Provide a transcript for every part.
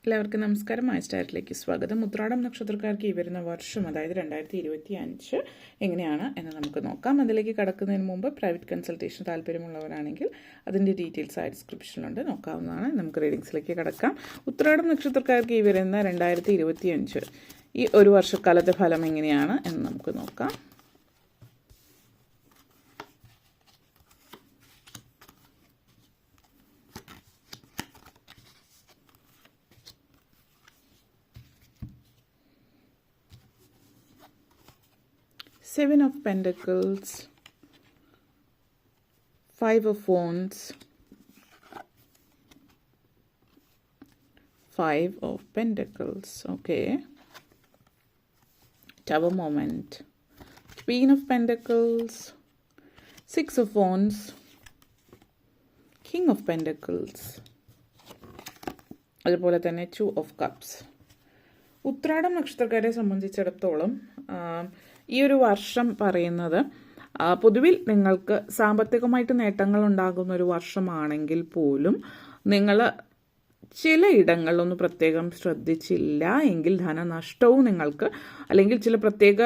എല്ലാവർക്കും നമസ്കാരം. മാസ്റ്ററിലേക്ക് സ്വാഗതം. ഉത്രാടം നക്ഷത്രക്കാർക്ക് ഈ വരുന്ന വർഷം, അതായത് 2025 എങ്ങനെയാണ് എന്ന് നമുക്ക് നോക്കാം. അതിലേക്ക് കടക്കുന്നതിന് മുമ്പ് പ്രൈവറ്റ് കൺസൾട്ടേഷൻ താല്പര്യമുള്ളവരാണെങ്കിൽ അതിൻ്റെ ഡീറ്റെയിൽസ് ആ ഡിസ്ക്രിപ്ഷനിലുണ്ട്, നോക്കാവുന്നതാണ്. നമുക്ക് റീഡിങ്സിലേക്ക് കടക്കാം. ഉത്രാടം നക്ഷത്രക്കാർക്ക് ഈ വരുന്ന 2025 ഈ ഒരു വർഷക്കാലത്തെ ഫലം എങ്ങനെയാണ് എന്ന് നമുക്ക് നോക്കാം. Seven of Pentacles, Five of Wands, Five of Pentacles, okay. Tower moment, Queen of Pentacles, Six of Wands, King of Pentacles, അതുപോലെ തന്നെ Two of Cups. ഉത്രാടം നക്ഷത്രക്കാരെ സംബന്ധിച്ചിടത്തോളം ഈ ഒരു വർഷം പറയുന്നത് പൊതുവിൽ നിങ്ങൾക്ക് സാമ്പത്തികമായിട്ട് നേട്ടങ്ങൾ ഉണ്ടാകുന്ന ഒരു വർഷമാണെങ്കിൽ പോലും നിങ്ങൾ ചില ഇടങ്ങളിലൊന്നും പ്രത്യേകം ശ്രദ്ധിച്ചില്ല എങ്കിൽ ധനനഷ്ടവും നിങ്ങൾക്ക്, അല്ലെങ്കിൽ ചില പ്രത്യേക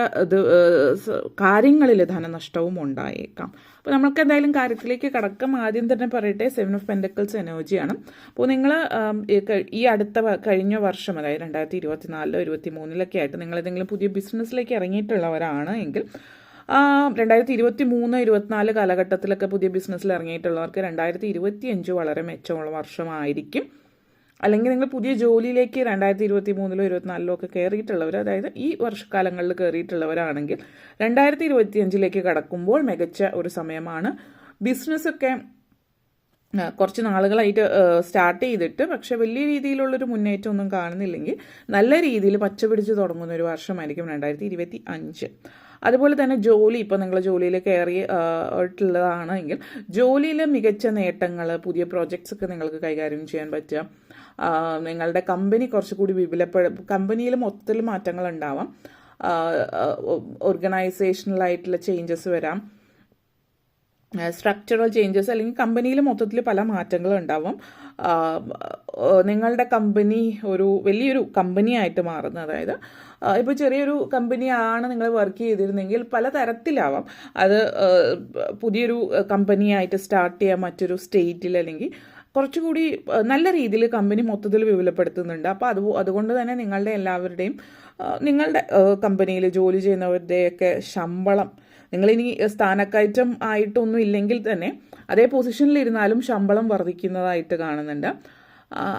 കാര്യങ്ങളിൽ ധനനഷ്ടവും ഉണ്ടായേക്കാം. അപ്പോൾ നമ്മൾക്ക് എന്തായാലും കാര്യത്തിലേക്ക് കടക്കാം. ആദ്യം തന്നെ പറയട്ടെ, 7 ഓഫ് പെൻഡക്കിൾസ് എനർജിയാണ്. അപ്പോൾ നിങ്ങൾ ഈ കഴിഞ്ഞ വർഷം, അതായത് 2024 23 ആയിട്ട് നിങ്ങൾ ഏതെങ്കിലും പുതിയ ബിസിനസ്സിലേക്ക് ഇറങ്ങിയിട്ടുള്ളവരാണ് എങ്കിൽ 2023 24 കാലഘട്ടത്തിലൊക്കെ പുതിയ ബിസിനസ്സിൽ ഇറങ്ങിയിട്ടുള്ളവർക്ക് 2025 വളരെ മെച്ചമുള്ള വർഷമായിരിക്കും. അല്ലെങ്കിൽ നിങ്ങൾ പുതിയ ജോലിയിലേക്ക് 2023 24 ഒക്കെ കയറിയിട്ടുള്ളവർ, അതായത് ഈ വർഷക്കാലങ്ങളിൽ കയറിയിട്ടുള്ളവരാണെങ്കിൽ 2025 കടക്കുമ്പോൾ മികച്ച ഒരു സമയമാണ്. ബിസിനസ്സൊക്കെ കുറച്ച് നാളുകളായിട്ട് സ്റ്റാർട്ട് ചെയ്തിട്ട് പക്ഷെ വലിയ രീതിയിലുള്ളൊരു മുന്നേറ്റം ഒന്നും കാണുന്നില്ലെങ്കിൽ നല്ല രീതിയിൽ പച്ചപിടിച്ച് തുടങ്ങുന്ന ഒരു വർഷമായിരിക്കും 2025. അതുപോലെ തന്നെ ജോലി, ഇപ്പോൾ നിങ്ങൾ ജോലിയിൽ കയറിയിട്ടുള്ളതാണെങ്കിൽ ജോലിയിൽ മികച്ച നേട്ടങ്ങൾ, പുതിയ പ്രോജക്ട്സ് ഒക്കെ നിങ്ങൾക്ക് കൈകാര്യം ചെയ്യാൻ പറ്റുക. നിങ്ങളുടെ കമ്പനി കുറച്ചുകൂടി കമ്പനിയിൽ മൊത്തത്തിൽ മാറ്റങ്ങൾ ഉണ്ടാവാം. ഓർഗനൈസേഷണലായിട്ടുള്ള ചേഞ്ചസ് വരാം, സ്ട്രക്ചറൽ ചേഞ്ചസ്, അല്ലെങ്കിൽ കമ്പനിയിൽ മൊത്തത്തിൽ പല മാറ്റങ്ങളും ഉണ്ടാവും. നിങ്ങളുടെ കമ്പനി ഒരു വലിയൊരു കമ്പനിയായിട്ട് മാറുന്നത്, അതായത് ഇപ്പോൾ ചെറിയൊരു കമ്പനിയാണ് നിങ്ങൾ വർക്ക് ചെയ്തിരുന്നെങ്കിൽ പല തരത്തിലാവാം. അത് പുതിയൊരു കമ്പനിയായിട്ട് സ്റ്റാർട്ട് ചെയ്യാം മറ്റൊരു സ്റ്റേറ്റിൽ, അല്ലെങ്കിൽ കുറച്ചുകൂടി നല്ല രീതിയിൽ കമ്പനി മൊത്തത്തിൽ വിപുലപ്പെടുത്തുന്നുണ്ട്. അപ്പോൾ അതുകൊണ്ട് തന്നെ നിങ്ങളുടെ എല്ലാവരുടെയും, നിങ്ങളുടെ കമ്പനിയിൽ ജോലി ചെയ്യുന്നവരുടെയൊക്കെ ശമ്പളം, നിങ്ങളിനി സ്ഥാനക്കയറ്റം ആയിട്ടൊന്നും ഇല്ലെങ്കിൽ തന്നെ അതേ പൊസിഷനിലിരുന്നാലും ശമ്പളം വർദ്ധിക്കുന്നതായിട്ട് കാണുന്നുണ്ട്.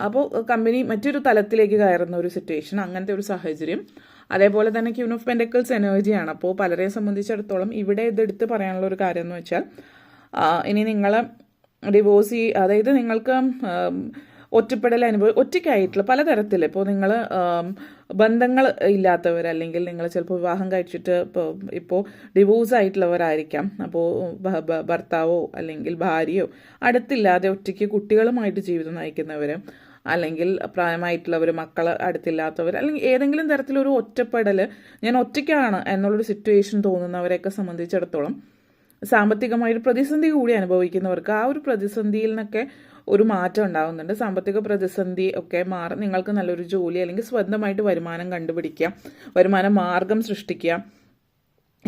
അപ്പോൾ കമ്പനി മറ്റൊരു തലത്തിലേക്ക് കയറുന്ന ഒരു സിറ്റുവേഷൻ, അങ്ങനത്തെ ഒരു സാഹചര്യം. അതേപോലെ തന്നെ ക്യൂൻ ഓഫ് പെൻഡക്കിൾസ് എനർജിയാണ്. അപ്പോൾ പലരെ സംബന്ധിച്ചിടത്തോളം ഇവിടെ ഇതെടുത്ത് പറയാനുള്ള ഒരു കാര്യം എന്ന് വെച്ചാൽ, ഇനി നിങ്ങൾ ഡിവോഴ്സ് അതായത് നിങ്ങൾക്ക് ഒറ്റപ്പെടൽ ഒറ്റയ്ക്കായിട്ടുള്ള പലതരത്തിൽ, ഇപ്പോൾ നിങ്ങൾ ബന്ധങ്ങൾ ഇല്ലാത്തവർ, അല്ലെങ്കിൽ നിങ്ങൾ ചിലപ്പോൾ വിവാഹം കഴിച്ചിട്ട് ഇപ്പോൾ ഡിവോഴ്സ് ആയിട്ടുള്ളവരായിരിക്കാം. അപ്പോൾ ഭർത്താവോ അല്ലെങ്കിൽ ഭാര്യയോ അടുത്തില്ലാതെ ഒറ്റയ്ക്ക് കുട്ടികളുമായിട്ട് ജീവിതം നയിക്കുന്നവർ, അല്ലെങ്കിൽ പ്രായമായിട്ടുള്ളവർ, മക്കൾ അടുത്തില്ലാത്തവർ, അല്ലെങ്കിൽ ഏതെങ്കിലും തരത്തിലൊരു ഒറ്റപ്പെടൽ, ഞാൻ ഒറ്റയ്ക്കാണ് എന്നുള്ളൊരു സിറ്റുവേഷൻ തോന്നുന്നവരെയൊക്കെ സംബന്ധിച്ചിടത്തോളം സാമ്പത്തികമായൊരു പ്രതിസന്ധി കൂടി അനുഭവിക്കുന്നവർക്ക് ആ ഒരു പ്രതിസന്ധിയിൽ നിന്നൊക്കെ ഒരു മാറ്റം ഉണ്ടാകുന്നുണ്ട്. സാമ്പത്തിക പ്രതിസന്ധി ഒക്കെ മാറി നിങ്ങൾക്ക് നല്ലൊരു ജോലി, അല്ലെങ്കിൽ സ്വന്തമായിട്ട് വരുമാനം കണ്ടുപിടിക്കുക, വരുമാന മാർഗം സൃഷ്ടിക്കുക,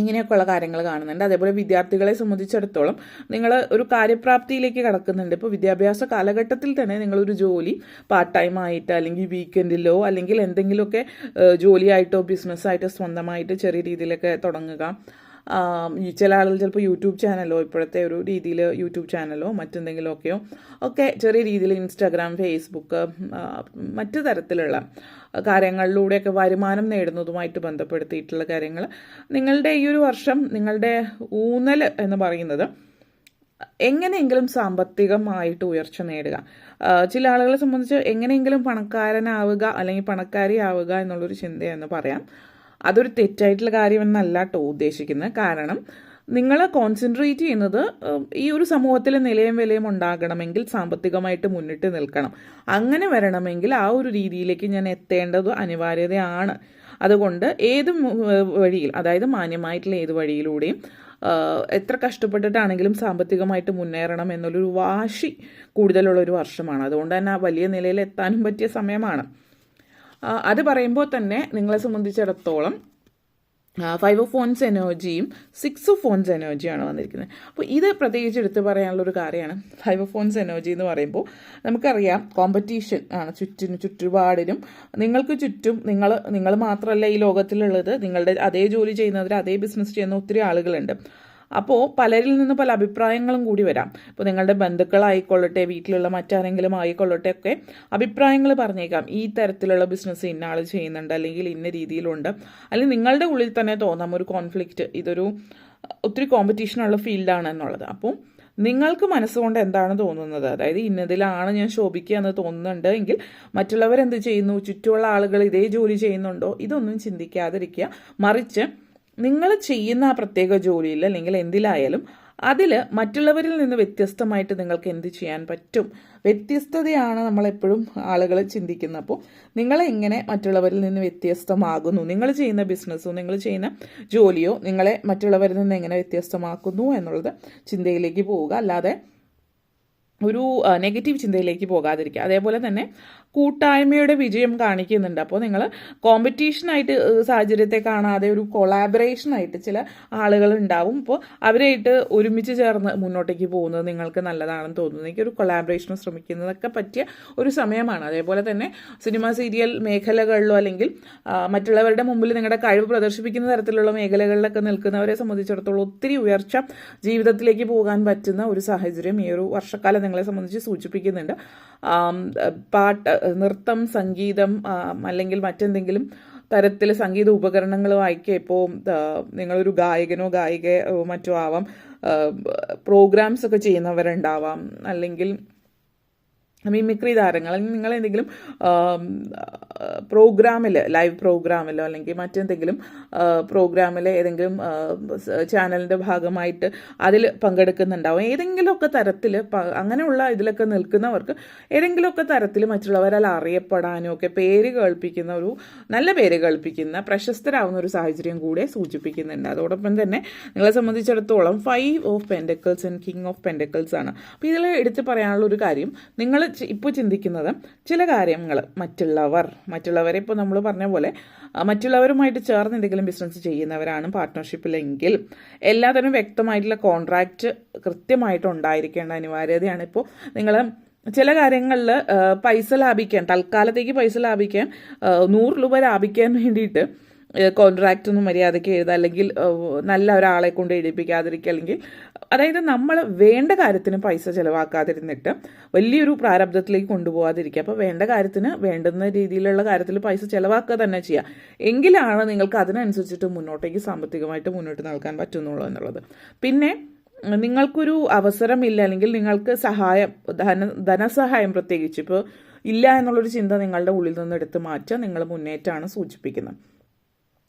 ഇങ്ങനെയൊക്കെയുള്ള കാര്യങ്ങൾ കാണുന്നുണ്ട്. അതേപോലെ വിദ്യാർത്ഥികളെ സംബന്ധിച്ചിടത്തോളം നിങ്ങൾ ഒരു കാര്യപ്രാപ്തിയിലേക്ക് കടക്കുന്നുണ്ട്. ഇപ്പോൾ വിദ്യാഭ്യാസ കാലഘട്ടത്തിൽ തന്നെ നിങ്ങളൊരു ജോലി പാർട്ട് ടൈം ആയിട്ട്, അല്ലെങ്കിൽ വീക്കെൻഡിലോ, അല്ലെങ്കിൽ എന്തെങ്കിലുമൊക്കെ ജോലിയായിട്ടോ ബിസിനസ്സായിട്ടോ സ്വന്തമായിട്ട് ചെറിയ രീതിയിലൊക്കെ തുടങ്ങുക. ചില ആളുകൾ ചിലപ്പോൾ യൂട്യൂബ് ചാനലോ, ഇപ്പോഴത്തെ ഒരു രീതിയിൽ യൂട്യൂബ് ചാനലോ മറ്റെന്തെങ്കിലുമൊക്കെയോ ഒക്കെ ചെറിയ രീതിയിൽ ഇൻസ്റ്റാഗ്രാം, ഫേസ്ബുക്ക്, മറ്റു തരത്തിലുള്ള കാര്യങ്ങളിലൂടെയൊക്കെ വരുമാനം നേടുന്നതുമായിട്ട് ബന്ധപ്പെടുത്തിയിട്ടുള്ള കാര്യങ്ങൾ. നിങ്ങളുടെ ഈ ഒരു വർഷം നിങ്ങളുടെ ഊന്നൽ എന്ന് പറയുന്നത് എങ്ങനെയെങ്കിലും സാമ്പത്തികമായിട്ട് ഉയർച്ച നേടുക. ചില ആളുകളെ സംബന്ധിച്ച് എങ്ങനെയെങ്കിലും പണക്കാരനാവുക അല്ലെങ്കിൽ പണക്കാരിയാവുക എന്നുള്ളൊരു ചിന്തയെന്ന് പറയാം. അതൊരു തെറ്റായിട്ടുള്ള കാര്യമെന്നല്ല കേട്ടോ ഉദ്ദേശിക്കുന്നത്. കാരണം നിങ്ങൾ കോൺസെൻട്രേറ്റ് ചെയ്യുന്നത് ഈ ഒരു സമൂഹത്തിൽ നിലയും വിലയും ഉണ്ടാകണമെങ്കിൽ സാമ്പത്തികമായിട്ട് മുന്നിട്ട് നിൽക്കണം. അങ്ങനെ വരണമെങ്കിൽ ആ ഒരു രീതിയിലേക്ക് ഞാൻ എത്തേണ്ടത് അനിവാര്യതയാണ്. അതുകൊണ്ട് ഏത് വഴിയിൽ, അതായത് മാന്യമായിട്ടുള്ള ഏത് വഴിയിലൂടെയും എത്ര കഷ്ടപ്പെട്ടിട്ടാണെങ്കിലും സാമ്പത്തികമായിട്ട് മുന്നേറണം എന്നുള്ളൊരു വാശി കൂടുതലുള്ളൊരു വർഷമാണ്. അതുകൊണ്ട് തന്നെ ആ വലിയ നിലയിൽ എത്താനും പറ്റിയ സമയമാണ്. അത് പറയുമ്പോൾ തന്നെ നിങ്ങളെ സംബന്ധിച്ചിടത്തോളം 5 ഓഫ് ഫോൺസ് എനർജിയും 6 ഓഫ് ഫോൺസ് എനർജിയാണ് വന്നിരിക്കുന്നത്. അപ്പോൾ ഇത് പ്രത്യേകിച്ച് എടുത്ത് പറയാനുള്ളൊരു കാര്യമാണ്. 5 ഓഫ് ഫോൺസ് എനർജി എന്ന് പറയുമ്പോൾ നമുക്കറിയാം കോമ്പറ്റീഷൻ ആണ് ചുറ്റുപാടിനും. നിങ്ങൾക്ക് ചുറ്റും നിങ്ങൾ മാത്രമല്ല ഈ ലോകത്തിലുള്ളത്, നിങ്ങളുടെ അതേ ജോലി ചെയ്യുന്നവർ, അതേ ബിസിനസ് ചെയ്യുന്ന ഒത്തിരി ആളുകളുണ്ട്. അപ്പോൾ പലരിൽ നിന്ന് പല അഭിപ്രായങ്ങളും കൂടി വരാം. ഇപ്പോൾ നിങ്ങളുടെ ബന്ധുക്കളായിക്കൊള്ളട്ടെ, വീട്ടിലുള്ള മറ്റാരെങ്കിലും ആയിക്കൊള്ളട്ടെ, ഒക്കെ അഭിപ്രായങ്ങൾ പറഞ്ഞേക്കാം. ഈ തരത്തിലുള്ള ബിസിനസ് ഇന്ന ആൾ ചെയ്യുന്നുണ്ട്, അല്ലെങ്കിൽ ഇന്ന രീതിയിലുണ്ട്, അല്ലെങ്കിൽ നിങ്ങളുടെ ഉള്ളിൽ തന്നെ തോന്നാം ഒരു കോൺഫ്ലിക്റ്റ്, ഇതൊരു ഒത്തിരി കോമ്പറ്റീഷനുള്ള ഫീൽഡാണ് എന്നുള്ളത്. അപ്പോൾ നിങ്ങൾക്ക് മനസ്സുകൊണ്ട് എന്താണ് തോന്നുന്നത്, അതായത് ഇന്നതിലാണ് ഞാൻ ശോഭിക്കുക എന്ന് തോന്നുന്നുണ്ട് എങ്കിൽ മറ്റുള്ളവരെന്ത് ചെയ്യുന്നു, ചുറ്റുമുള്ള ആളുകൾ ഇതേ ജോലി ചെയ്യുന്നുണ്ടോ, ഇതൊന്നും ചിന്തിക്കാതിരിക്കുക. മറിച്ച് നിങ്ങൾ ചെയ്യുന്ന ആ പ്രത്യേക ജോലിയിൽ അല്ലെങ്കിൽ എന്തിലായാലും അതിൽ മറ്റുള്ളവരിൽ നിന്ന് വ്യത്യസ്തമായിട്ട് നിങ്ങൾക്ക് എന്ത് ചെയ്യാൻ പറ്റും, വ്യത്യസ്തതയാണ് നമ്മളെപ്പോഴും ആളുകൾ ചിന്തിക്കുന്നത്. അപ്പോൾ നിങ്ങളെങ്ങനെ മറ്റുള്ളവരിൽ നിന്ന് വ്യത്യസ്തമാകുന്നു, നിങ്ങൾ ചെയ്യുന്ന ബിസിനസ്സോ നിങ്ങൾ ചെയ്യുന്ന ജോലിയോ നിങ്ങളെ മറ്റുള്ളവരിൽ നിന്ന് എങ്ങനെ വ്യത്യസ്തമാക്കുന്നു എന്നുള്ളത് ചിന്തയിലേക്ക് പോവുക, അല്ലാതെ ഒരു നെഗറ്റീവ് ചിന്തയിലേക്ക് പോകാതിരിക്കുക. അതേപോലെ തന്നെ കൂട്ടായ്മയുടെ വിജയം കാണിക്കുന്നുണ്ട്. അപ്പോൾ നിങ്ങൾ കോമ്പറ്റീഷനായിട്ട് സാഹചര്യത്തെ കാണാതെ ഒരു കൊളാബറേഷനായിട്ട് ചില ആളുകൾ ഉണ്ടാവും. അപ്പോൾ അവരായിട്ട് ഒരുമിച്ച് ചേർന്ന് മുന്നോട്ടേക്ക് പോകുന്നത് നിങ്ങൾക്ക് നല്ലതാണെന്ന് തോന്നുന്നു. എനിക്കൊരു കൊളാബറേഷന് ശ്രമിക്കുന്നതൊക്കെ പറ്റിയ ഒരു സമയമാണ്. അതേപോലെ തന്നെ സിനിമ സീരിയൽ മേഖലകളിലോ അല്ലെങ്കിൽ മറ്റുള്ളവരുടെ മുമ്പിൽ നിങ്ങളുടെ കഴിവ് പ്രദർശിപ്പിക്കുന്ന തരത്തിലുള്ള മേഖലകളിലൊക്കെ നിൽക്കുന്നവരെ സംബന്ധിച്ചിടത്തോളം ഒത്തിരി ഉയർച്ച ജീവിതത്തിലേക്ക് പോകാൻ പറ്റുന്ന ഒരു സാഹചര്യം ഈ ഒരു വർഷക്കാലം നിങ്ങളെ സംബന്ധിച്ച് സൂചിപ്പിക്കുന്നുണ്ട്. നൃത്തം, സംഗീതം അല്ലെങ്കിൽ മറ്റെന്തെങ്കിലും തരത്തിൽ സംഗീത ഉപകരണങ്ങൾ വായിക്കുക. ഇപ്പോൾ നിങ്ങളൊരു ഗായകനോ ഗായികയോ മറ്റോ ആവാം, പ്രോഗ്രാംസ് ഒക്കെ ചെയ്യുന്നവരുണ്ടാവാം, അല്ലെങ്കിൽ മിമിക്രി താരങ്ങൾ, അല്ലെങ്കിൽ നിങ്ങൾ എന്തെങ്കിലും പ്രോഗ്രാമിൽ, ലൈവ് പ്രോഗ്രാമിലോ അല്ലെങ്കിൽ മറ്റെന്തെങ്കിലും പ്രോഗ്രാമിൽ ഏതെങ്കിലും ചാനലിൻ്റെ ഭാഗമായിട്ട് അതിൽ പങ്കെടുക്കുന്നുണ്ടാവും. ഏതെങ്കിലുമൊക്കെ തരത്തിൽ അങ്ങനെയുള്ള ഇതിലൊക്കെ നിൽക്കുന്നവർക്ക് ഏതെങ്കിലുമൊക്കെ തരത്തിൽ മറ്റുള്ളവരാൽ അറിയപ്പെടാനും ഒക്കെ പേര് കേൾപ്പിക്കുന്ന ഒരു നല്ല പേര് കേൾപ്പിക്കുന്ന പ്രശസ്തരാകുന്ന ഒരു സാഹചര്യം കൂടെ സൂചിപ്പിക്കുന്നുണ്ട്. അതോടൊപ്പം തന്നെ നിങ്ങളെ സംബന്ധിച്ചിടത്തോളം 5 of pentacles and king of pentacles ആണ്. അപ്പോൾ ഇതിൽ എടുത്ത് പറയാനുള്ള ഒരു കാര്യം, നിങ്ങൾ ഇപ്പോൾ ചിന്തിക്കുന്നത് ചില കാര്യങ്ങൾ മറ്റുള്ളവരെ ഇപ്പോൾ നമ്മൾ പറഞ്ഞ പോലെ മറ്റുള്ളവരുമായിട്ട് ചേർന്ന് എന്തെങ്കിലും ബിസിനസ് ചെയ്യുന്നവരാണ് പാർട്ട്ണർഷിപ്പിലെങ്കിൽ എല്ലാത്തിനും വ്യക്തമായിട്ടുള്ള കോൺട്രാക്റ്റ് കൃത്യമായിട്ട് ഉണ്ടായിരിക്കേണ്ട അനിവാര്യതയാണ്. ഇപ്പോൾ നിങ്ങൾ ചില കാര്യങ്ങളിൽ പൈസ ലാഭിക്കാൻ, തൽക്കാലത്തേക്ക് പൈസ ലാഭിക്കാൻ, 100 രൂപ ലാഭിക്കാൻ വേണ്ടിയിട്ട് കോൺട്രാക്റ്റ് ഒന്നും മര്യാദയ്ക്ക് എഴുതുക, അല്ലെങ്കിൽ നല്ല ഒരാളെ കൊണ്ട് എഴുതിപ്പിക്കാതിരിക്കുക, അല്ലെങ്കിൽ അതായത് നമ്മൾ വേണ്ട കാര്യത്തിന് പൈസ ചിലവാക്കാതിരുന്നിട്ട് വലിയൊരു പ്രാരബ്ധത്തിലേക്ക് കൊണ്ടുപോകാതിരിക്കുക. അപ്പോൾ വേണ്ട കാര്യത്തിന് വേണ്ടുന്ന രീതിയിലുള്ള കാര്യത്തിൽ പൈസ ചിലവാക്കുക തന്നെ ചെയ്യുക. എങ്കിലാണ് നിങ്ങൾക്ക് അതിനനുസരിച്ചിട്ട് മുന്നോട്ടേക്ക് സാമ്പത്തികമായിട്ട് മുന്നോട്ട് നൽകാൻ പറ്റുന്നുള്ളൂ എന്നുള്ളത്. പിന്നെ നിങ്ങൾക്കൊരു അവസരമില്ല, അല്ലെങ്കിൽ നിങ്ങൾക്ക് സഹായം, ധനസഹായം പ്രത്യേകിച്ച് ഇപ്പോൾ ഇല്ല എന്നുള്ളൊരു ചിന്ത നിങ്ങളുടെ ഉള്ളിൽ നിന്ന് എടുത്ത് മാറ്റുക, നിങ്ങൾ മുന്നേറ്റമാണ് സൂചിപ്പിക്കുന്നത്.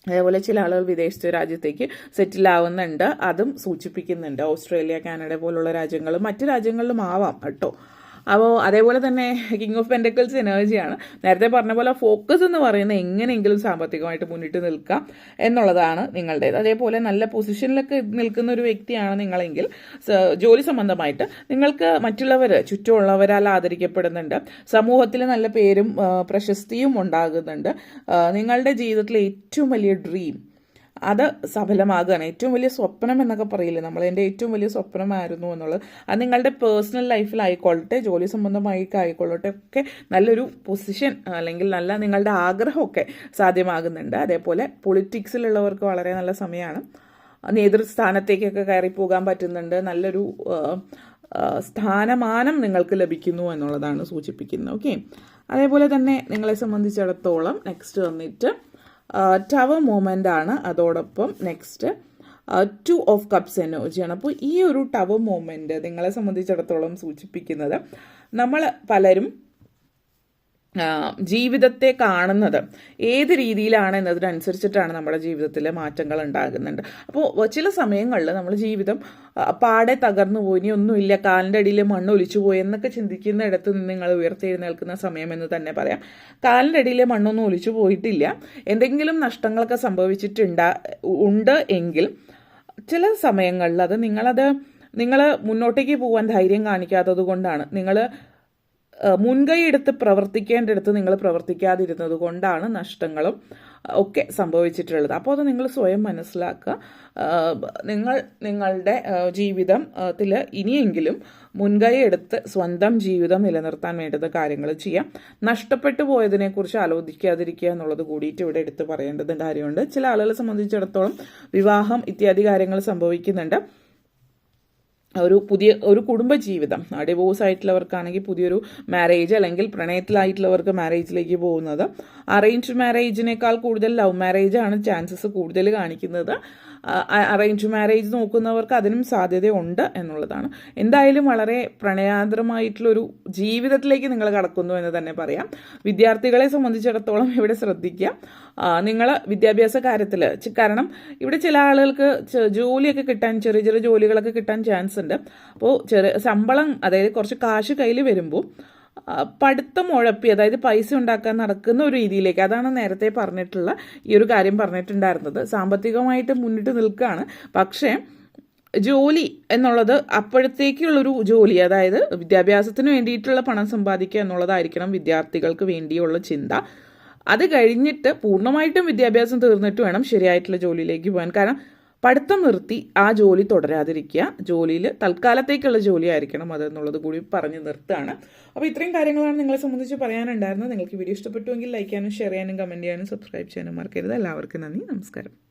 അതേപോലെ ചില ആളുകൾ വിദേശ രാജ്യത്തേക്ക് സെറ്റിൽ ആവുന്നുണ്ട്, അതും സൂചിപ്പിക്കുന്നുണ്ട്. ഓസ്ട്രേലിയ, കാനഡ പോലുള്ള രാജ്യങ്ങളും മറ്റു രാജ്യങ്ങളിലും ആവാം കേട്ടോ. അപ്പോൾ അതേപോലെ തന്നെ കിങ് ഓഫ് പെൻഡക്കിൾസ് എനർജിയാണ്. നേരത്തെ പറഞ്ഞ പോലെ ഫോക്കസ് എന്ന് പറയുന്നത് എങ്ങനെയെങ്കിലും സാമ്പത്തികമായിട്ട് മുന്നിട്ട് നിൽക്കുക എന്നുള്ളതാണ് നിങ്ങളുടേത്. അതേപോലെ നല്ല പൊസിഷനിലൊക്കെ നിൽക്കുന്ന ഒരു വ്യക്തിയാണ് നിങ്ങളെങ്കിൽ ജോലി സംബന്ധമായിട്ട് നിങ്ങൾക്ക് മറ്റുള്ളവർ, ചുറ്റുമുള്ളവരാൽ ആദരിക്കപ്പെടുന്നുണ്ട്, സമൂഹത്തിൽ നല്ല പേരും പ്രശസ്തിയും ഉണ്ടാകുന്നുണ്ട്. നിങ്ങളുടെ ജീവിതത്തിലെ ഏറ്റവും വലിയ ഡ്രീം അത് സഫലമാകുകയാണ്. ഏറ്റവും വലിയ സ്വപ്നം എന്നൊക്കെ പറയില്ലേ നമ്മൾ, എൻ്റെ ഏറ്റവും വലിയ സ്വപ്നമായിരുന്നു എന്നുള്ളത്, അത് നിങ്ങളുടെ പേഴ്സണൽ ലൈഫിലായിക്കൊള്ളട്ടെ, ജോലി സംബന്ധമായി ആയിക്കൊള്ളട്ടെ, ഒക്കെ നല്ലൊരു പൊസിഷൻ അല്ലെങ്കിൽ നല്ല നിങ്ങളുടെ ആഗ്രഹമൊക്കെ സാധ്യമാകുന്നുണ്ട്. അതേപോലെ പൊളിറ്റിക്സിലുള്ളവർക്ക് വളരെ നല്ല സമയമാണ്. നേതൃസ്ഥാനത്തേക്കൊക്കെ കയറി പോകാൻ പറ്റുന്നുണ്ട്. നല്ലൊരു സ്ഥാനമാനം നിങ്ങൾക്ക് ലഭിക്കുന്നു എന്നുള്ളതാണ് സൂചിപ്പിക്കുന്നത്. ഓക്കെ, അതേപോലെ തന്നെ നിങ്ങളെ സംബന്ധിച്ചിടത്തോളം നെക്സ്റ്റ് വന്നിട്ട് ടവർ മൂമെൻ്റ് ആണ്. അതോടൊപ്പം നെക്സ്റ്റ് 2 ഓഫ് കപ്സ് എനർജിയാണ്. അപ്പോൾ ഈ ഒരു ടവർ മൂമെൻ്റ് നിങ്ങളെ സംബന്ധിച്ചിടത്തോളം സൂചിപ്പിക്കുന്നത്, നമ്മൾ പലരും ജീവിതത്തെ കാണുന്നത് ഏത് രീതിയിലാണ് എന്നതിനനുസരിച്ചിട്ടാണ് നമ്മുടെ ജീവിതത്തിൽ മാറ്റങ്ങൾ ഉണ്ടാകുന്നുണ്ട്. അപ്പോൾ ചില സമയങ്ങളിൽ നമ്മൾ ജീവിതം പാടെ തകർന്നു പോയി, ഇനി ഒന്നുമില്ല, കാലിൻ്റെ അടിയിൽ മണ്ണ് ഒലിച്ചു പോയി എന്നൊക്കെ ചിന്തിക്കുന്ന ഇടത്ത് നിന്ന് നിങ്ങൾ ഉയർത്തെഴുന്നേൽക്കുന്ന സമയമെന്ന് തന്നെ പറയാം. കാലിൻ്റെ അടിയിലെ മണ്ണൊന്നും ഒലിച്ചു പോയിട്ടില്ല, എന്തെങ്കിലും നഷ്ടങ്ങളൊക്കെ ഉണ്ട് എങ്കിൽ ചില സമയങ്ങളിൽ അത് നിങ്ങൾ മുന്നോട്ടേക്ക് പോകാൻ ധൈര്യം കാണിക്കാത്തത് കൊണ്ടാണ്. നിങ്ങൾ മുൻകൈ എടുത്ത് പ്രവർത്തിക്കേണ്ടടുത്ത് നിങ്ങൾ പ്രവർത്തിക്കാതിരുന്നത് കൊണ്ടാണ് നഷ്ടങ്ങളും ഒക്കെ സംഭവിച്ചിട്ടുള്ളത്. അപ്പോൾ അത് നിങ്ങൾ സ്വയം മനസ്സിലാക്കുക. നിങ്ങളുടെ ജീവിതത്തിൽ ഇനിയെങ്കിലും മുൻകൈ എടുത്ത് സ്വന്തം ജീവിതം നിലനിർത്താൻ വേണ്ടുന്ന കാര്യങ്ങൾ ചെയ്യാം. നഷ്ടപ്പെട്ടു പോയതിനെക്കുറിച്ച് ആലോചിക്കാതിരിക്കുക എന്നുള്ളത് കൂടിയിട്ട് ഇവിടെ എടുത്ത് പറയേണ്ടത് കാര്യമുണ്ട്. ചില ആളുകളെ സംബന്ധിച്ചിടത്തോളം വിവാഹം ഇത്യാദി കാര്യങ്ങൾ സംഭവിക്കുന്നുണ്ട്. ഒരു കുടുംബജീവിതം, ഡിവോഴ്സ് ആയിട്ടുള്ളവർക്കാണെങ്കിൽ പുതിയൊരു മാരേജ്, അല്ലെങ്കിൽ പ്രണയത്തിലായിട്ടുള്ളവർക്ക് മാരേജിലേക്ക് പോകുന്നത്. അറേഞ്ച്ഡ് മാരേജിനേക്കാൾ കൂടുതൽ ലവ് മാരേജാണ് ചാൻസസ് കൂടുതൽ കാണിക്കുന്നത്. അറേഞ്ച് മാരേജ് നോക്കുന്നവർക്ക് അതിനും സാധ്യതയുണ്ട് എന്നുള്ളതാണ്. എന്തായാലും വളരെ പ്രണയാന്തരമായിട്ടുള്ളൊരു ജീവിതത്തിലേക്ക് നിങ്ങൾ കടക്കുന്നു എന്ന് തന്നെ പറയാം. വിദ്യാർത്ഥികളെ സംബന്ധിച്ചിടത്തോളം ഇവിടെ ശ്രദ്ധിക്കുക. നിങ്ങൾ വിദ്യാഭ്യാസ കാര്യത്തിൽ, കാരണം ഇവിടെ ചില ആളുകൾക്ക് ജോലിയൊക്കെ കിട്ടാൻ, ചെറിയ ചെറിയ ജോലികളൊക്കെ കിട്ടാൻ ചാൻസ് ഉണ്ട്. അപ്പോൾ ശമ്പളം, അതായത് കുറച്ച് കാശ് കയ്യിൽ വരുമ്പോൾ പഠിത്തം ഉഴപ്പി, അതായത് പൈസ ഉണ്ടാക്കാൻ നടക്കുന്ന ഒരു രീതിയിലേക്ക്, അതാണ് നേരത്തെ പറഞ്ഞിട്ടുള്ള ഈ ഒരു കാര്യം പറഞ്ഞിട്ടുണ്ടായിരുന്നത്. സാമ്പത്തികമായിട്ട് മുന്നിട്ട് നിൽക്കുകയാണ്, പക്ഷേ ജോലി എന്നുള്ളത് അപ്പോഴത്തേക്കുള്ളൊരു ജോലി, അതായത് വിദ്യാഭ്യാസത്തിന് വേണ്ടിയിട്ടുള്ള പണം സമ്പാദിക്കുക എന്നുള്ളതായിരിക്കണം വിദ്യാർത്ഥികൾക്ക് വേണ്ടിയുള്ള ചിന്ത. അത് കഴിഞ്ഞിട്ട് പൂർണ്ണമായിട്ടും വിദ്യാഭ്യാസം തീർന്നിട്ട് വേണം ശരിയായിട്ടുള്ള ജോലിയിലേക്ക് പോകാൻ. കാരണം പഠിത്തം നിർത്തി ആ ജോലി തുടരാതിരിക്കുക. ജോലിയിൽ തൽക്കാലത്തേക്കുള്ള ജോലി ആയിരിക്കണം അതെന്നുള്ളത് കൂടി പറഞ്ഞു നിർത്തുകയാണ്. അപ്പോൾ ഇത്രയും കാര്യങ്ങളാണ് നിങ്ങളെ സംബന്ധിച്ച് പറയാനുണ്ടായിരുന്നത്. നിങ്ങൾക്ക് വീഡിയോ ഇഷ്ടപ്പെട്ടുവെങ്കിൽ ലൈക്ക് ചെയ്യാനും ഷെയർ ചെയ്യാനും കമൻറ്റ് ചെയ്യാനും സബ്സ്ക്രൈബ് ചെയ്യാനും മറക്കരുത്. എല്ലാവർക്കും നന്ദി, നമസ്കാരം.